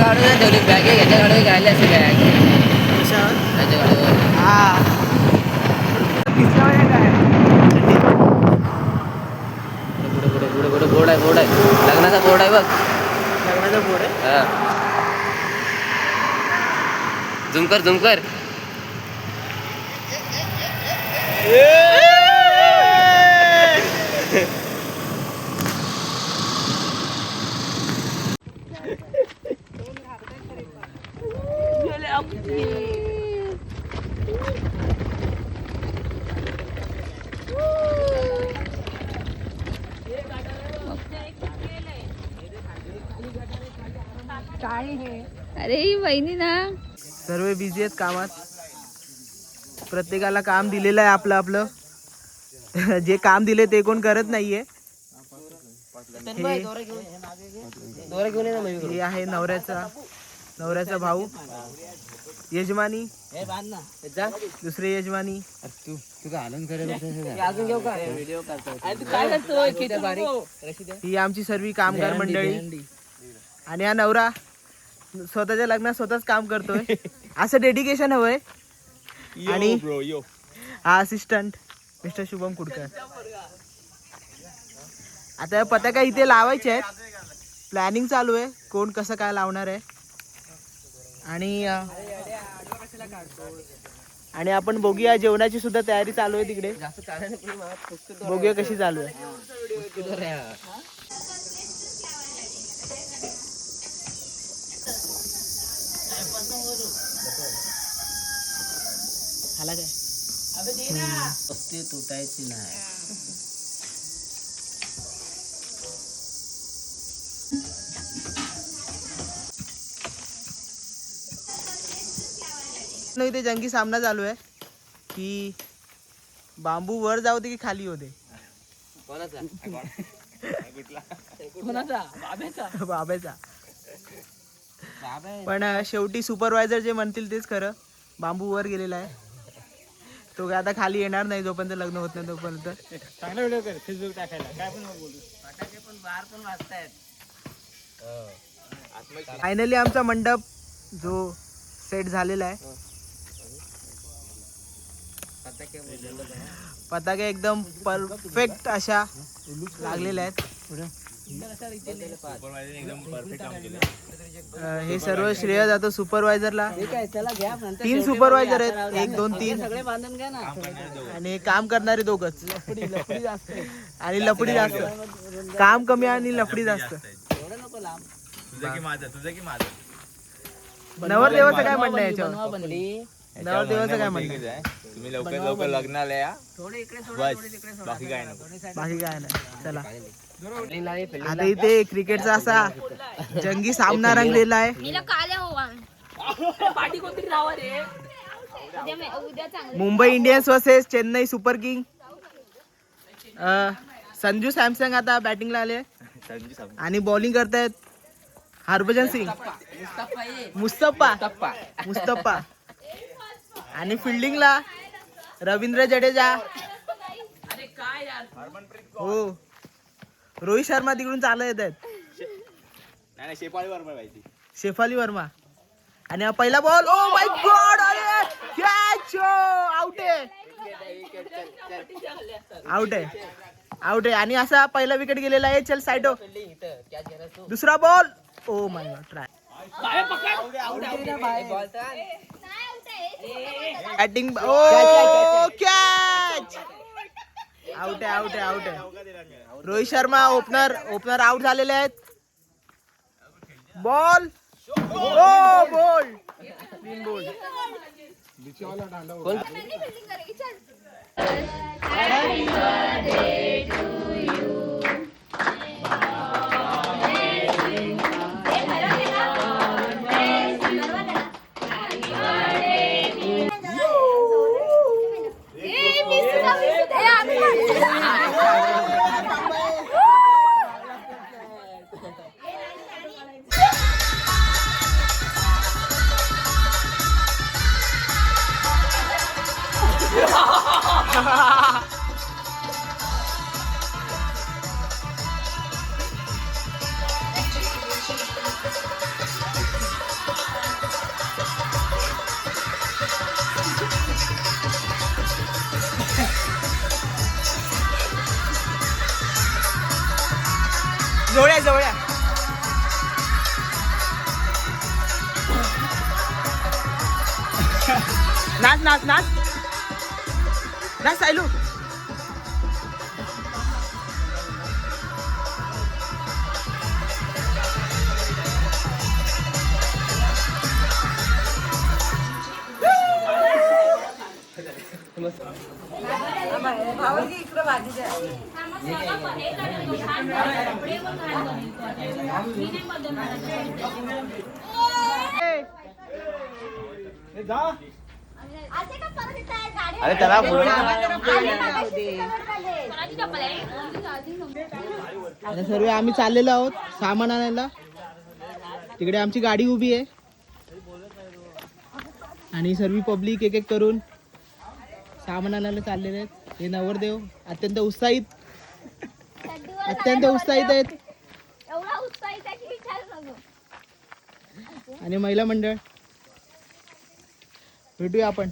गाडीवर ठेवली बॅग आहे, याच्या गाडीवर घ्यायला असते बॅग त्याच्या गाडीवर. पुढे पुढे पुढे पुढे बोर्ड आहे, बोर्ड आहे, लग्नाचा बोर्ड आहे बघ. लग्नाचा बोर्ड आहे. हा झूम कर, झूम कर. अरे ही वहिनी ना. सर्व बिझी आहेत कामात. प्रत्येकाला काम दिलेलं आहे आपलं आपलं. जे काम दिले ते कोण करत नाहीये. हे आहे नवऱ्याचा भाऊ, यजमानी, दुसरे यजमानी. ही आमची सर्व कामगार मंडळी. आणि हा नवरा स्वतःच्या लग्नात स्वतःच काम करतोय. असं डेडिकेशन हवंय. आणि हा असिस्टंट मिस्टर शुभम कुडकर. आता पताका इथे लावायचे आहेत. प्लॅनिंग चालू आहे कोण कसं काय लावणार आहे. आणि आपण बघूया जेवणाची सुद्धा तयारी चालू आहे तिकडे. बघूया कशी चालू आहे. आला काय तुटायची नाही. इथे जंगी सामना चालू आहे की बांबू वर जाऊ दे की खाली होते. बाब्याचा. पण शेवटी सुपरवायझर जे म्हणतील तेच खरं. बांबू वर गेलेला आहे. तो काय आता खाली येणार नाही जोपर्यंत लग्न होत नाही तोपर्यंत. चांगला व्हिडिओ कर फेसबुक टाकायला. काय पण बोलू. फटाके पण बाहेर पण वाजतायत. फायनली आमचा मंडप जो सेट झालेला आहे. पताके एकदम परफेक्ट अशा लागलेल्या आहेत. हे सर्व श्रेय जातो सुपरवायझरला. 3 सुपरवायझर आहेत. 1 2 3 आणि काम करणारे दोघच. आणि लफडी जास्त. काम कमी आणि लफडी जास्त. नवरदेवाचं काय म्हणणं आहे याच्यावर? नवरदेवाचं काय म्हणणं आहे? तुम्ही लवकर लग्नाला या. बाकी काय नको. बाकी काय नाही. चला आता इथे क्रिकेटचा असा जंगी सामना रंगलेला आहे. Mumbai Indians versus Chennai super king. Sanju Samsung आता बॅटिंगला आले आणि बॉलिंग करतायत हरभजन सिंग, मुस्तफा आणि फिल्डिंगला रवींद्र जडेजा. हो रोहित शर्मा तिकडून चालत येत आहेत. शेफाली वर्मा. आणि हा पहिला बॉल. Oh my God. अरे कॅच. आउट आहे. आउट आहे. आणि असा पहिला विकेट गेलेला आहे. चल साइडो. दुसरा ball. Oh my god. Try batting. Oh catch. Out आहे. रोहित शर्मा ओपनर आउट झालेले आहेत. बॉल. Oh ball. तीन बॉल. नाच नाच नाच नाच सायलू. अरे त्याला आता सर्व आम्ही चाललेलो आहोत सामान आणायला. तिकडे आमची गाडी उभी आहे आणि सर्व पब्लिक एक एक करून सामान आणायला चाललेले आहेत. हे नवरदेव अत्यंत उत्साहित आहेत. एवढा उत्साहित आहे की विचारू नको. आणि महिला मंडळ भेटूया आपण.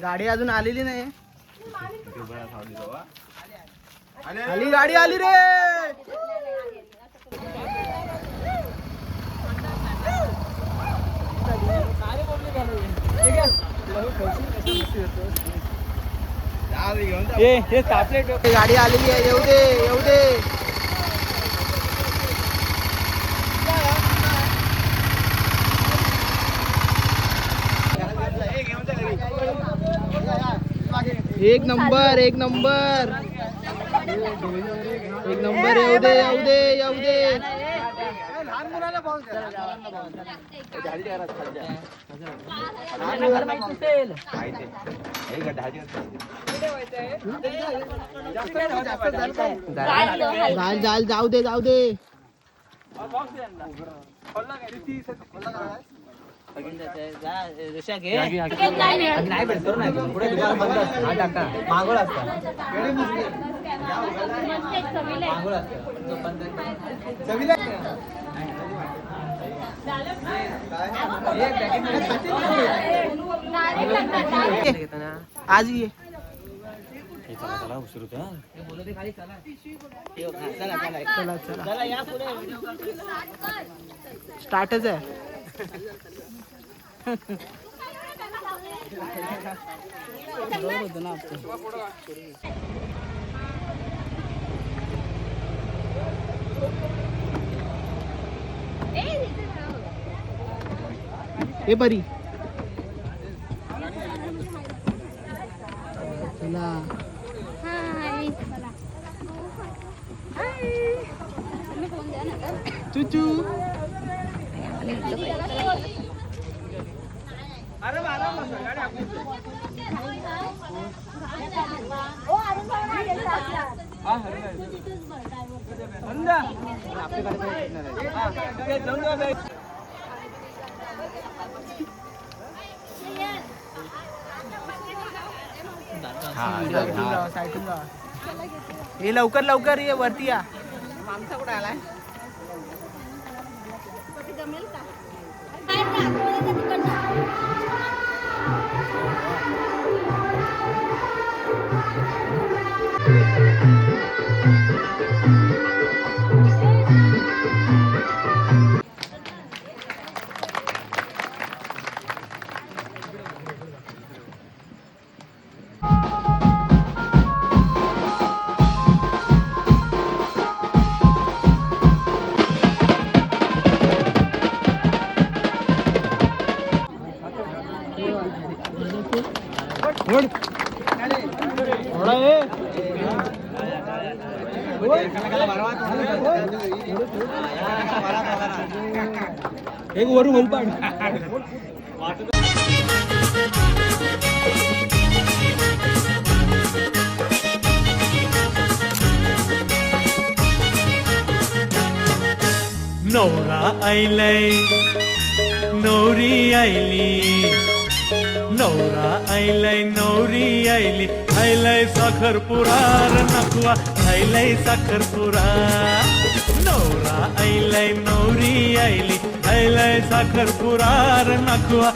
गाडी अजून आलेली नाही. आली गाडी आली रे. गाडी आलेली आहे. येऊ दे येऊ दे. एक नंबर एक नंबर एक नंबर. येऊ दे येऊ दे येऊ दे. जाऊ दे जाऊ दे. आज ये स्टार्टच आहे. हे बरी चला. चुचू. हे लवकर लवकर ये वरती या. माणसा कुठे आलाय. एक वरून उलपाड. नवरा आयलाय नवरी आयली. नवरा आयलाय नवरी आयली. आयलाय साखरपुरा नकवा आयलाय साखरपुरा. नवरा आयलाय नवरी आयली. आयलाय साखरपुरा नकवा.